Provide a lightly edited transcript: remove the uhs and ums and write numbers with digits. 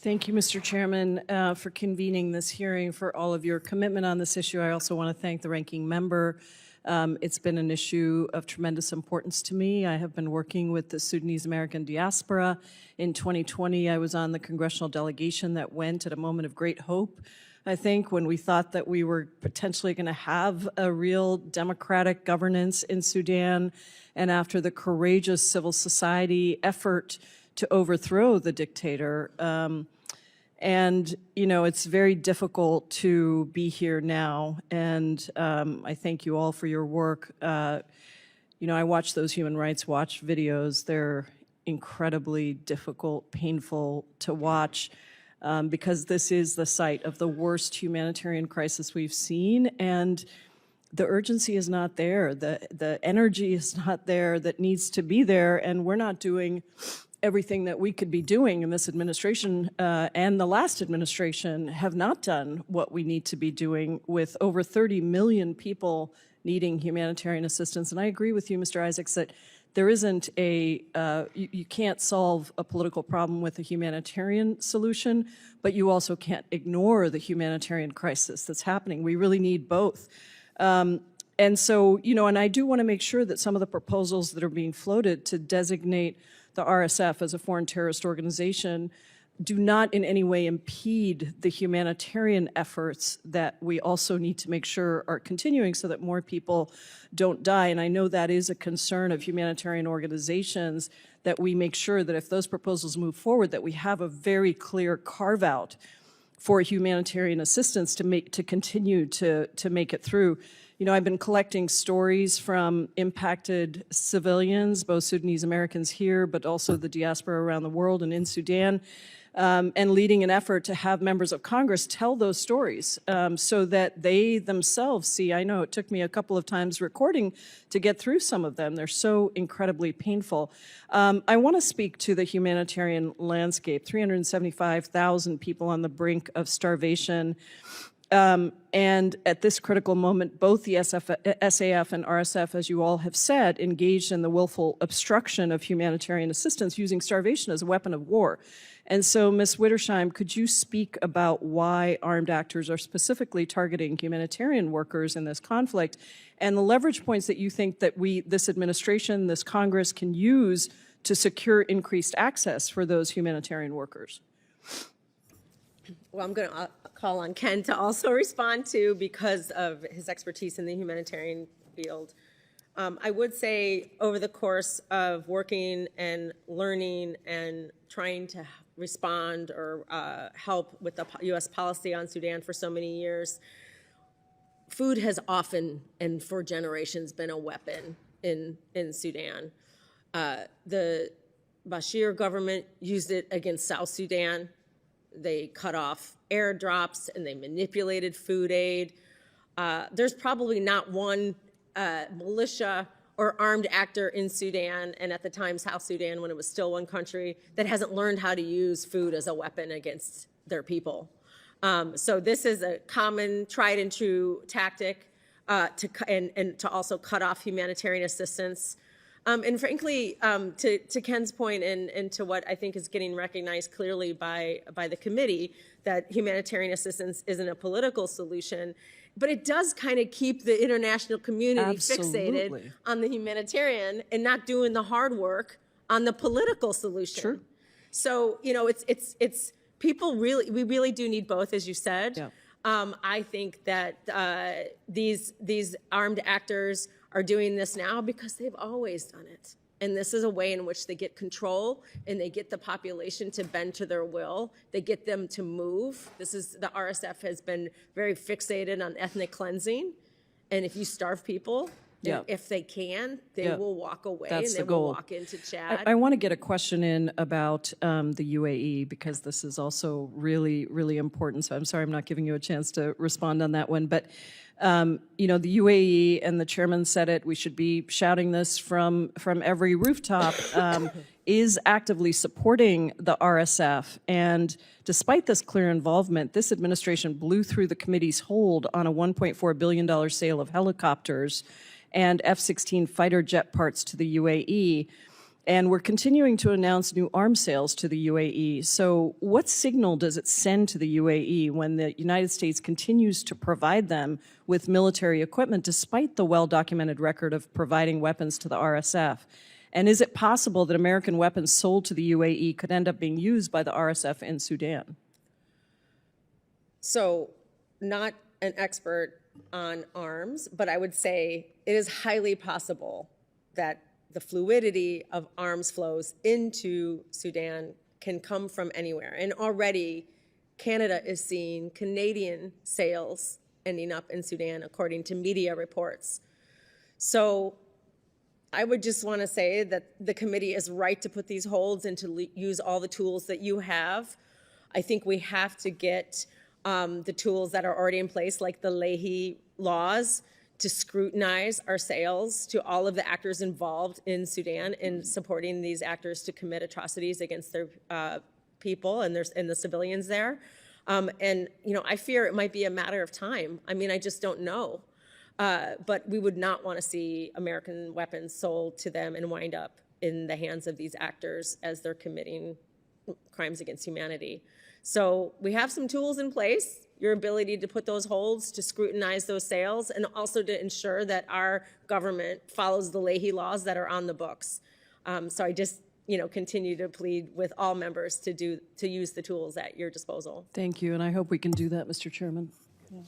Thank you, Mr. Chairman, for convening this hearing, for all of your commitment on this issue. I also want to thank the ranking member. It's been an issue of tremendous importance to me. I have been working with the Sudanese American diaspora. In 2020, I was on the congressional delegation that went at a moment of great hope, I think, when we thought that we were potentially going to have a real democratic governance in Sudan, and after the courageous civil society effort to overthrow the dictator. And, you know, it's very difficult to be here now. And I thank you all for your work. You know, I watch those Human Rights Watch videos. They're incredibly difficult, painful to watch because this is the site of the worst humanitarian crisis we've seen. And the urgency is not there. The energy is not there that needs to be there. And we're not doing everything that we could be doing in this administration and the last administration have not done what we need to be doing, with over 30 million people needing humanitarian assistance. And I agree with you, Mr. Isaacs, that there isn't a, you can't solve a political problem with a humanitarian solution, but you also can't ignore the humanitarian crisis that's happening. We really need both. And so, you know, and I do want to make sure that some of the proposals that are being floated to designate the RSF as a foreign terrorist organization do not in any way impede the humanitarian efforts that we also need to make sure are continuing so that more people don't die. And I know that is a concern of humanitarian organizations, that we make sure that if those proposals move forward, that we have a very clear carve-out for humanitarian assistance to continue to make it through. You know, I've been collecting stories from impacted civilians, both Sudanese Americans here, but also the diaspora around the world and in Sudan, and leading an effort to have members of Congress tell those stories so that they themselves see. I know it took me a couple of times recording to get through some of them. They're so incredibly painful. I want to speak to the humanitarian landscape. 375,000 people on the brink of starvation. And at this critical moment, both the SAF and RSF, as you all have said, engaged in the willful obstruction of humanitarian assistance, using starvation as a weapon of war. And so, Ms. Wittersheim, could you speak about why armed actors are specifically targeting humanitarian workers in this conflict, and the leverage points that you think that this administration, this Congress, can use to secure increased access for those humanitarian workers? Well, I'm going to call on Ken to also respond to, because of his expertise in the humanitarian field. I would say over the course of working and learning and trying to respond or help with the U.S. policy on Sudan for so many years, food has often and for generations been a weapon in Sudan. The Bashir government used it against South Sudan. They cut off airdrops and they manipulated food aid. There's probably not one militia or armed actor in Sudan, and at the time South Sudan, when it was still one country, that hasn't learned how to use food as a weapon against their people. So this is a common, tried and true tactic to also cut off humanitarian assistance. And frankly, to Ken's point and to what I think is getting recognized clearly by the committee, that humanitarian assistance isn't a political solution, but it does kind of keep the international community fixated on the humanitarian and not doing the hard work on the political solution. Sure. So, you know, it's people really, we really do need both, as you said. Yeah. I think that these armed actors are doing this now because they've always done it. And this is a way in which they get control and they get the population to bend to their will. They get them to move. The RSF has been very fixated on ethnic cleansing. And if you starve people, if they can, they will walk away. That's and they will walk into Chad. I want to get a question in about the UAE, because this is also really, really important. So I'm sorry I'm not giving you a chance to respond on that one. But you know, the UAE, and the chairman said it, we should be shouting this from every rooftop, is actively supporting the RSF. And despite this clear involvement, this administration blew through the committee's hold on a $1.4 billion sale of helicopters and F-16 fighter jet parts to the UAE. And we're continuing to announce new arms sales to the UAE. So what signal does it send to the UAE when the United States continues to provide them with military equipment despite the well-documented record of providing weapons to the RSF? And is it possible that American weapons sold to the UAE could end up being used by the RSF in Sudan? So, not an expert on arms, but I would say it is highly possible that the fluidity of arms flows into Sudan can come from anywhere. And already Canada is seeing Canadian sales ending up in Sudan, according to media reports. So I would just want to say that the committee is right to put these holds and to use all the tools that you have. I think we have to get the tools that are already in place, like the Leahy laws, to scrutinize our sales to all of the actors involved in Sudan in supporting these actors to commit atrocities against their people and the civilians there. And I fear it might be a matter of time. I mean, I just don't know. But we would not want to see American weapons sold to them and wind up in the hands of these actors as they're committing crimes against humanity. So we have some tools in place, your ability to put those holds, to scrutinize those sales, and also to ensure that our government follows the Leahy laws that are on the books. So I just continue to plead with all members to use the tools at your disposal. Thank you, and I hope we can do that, Mr. Chairman. Yeah.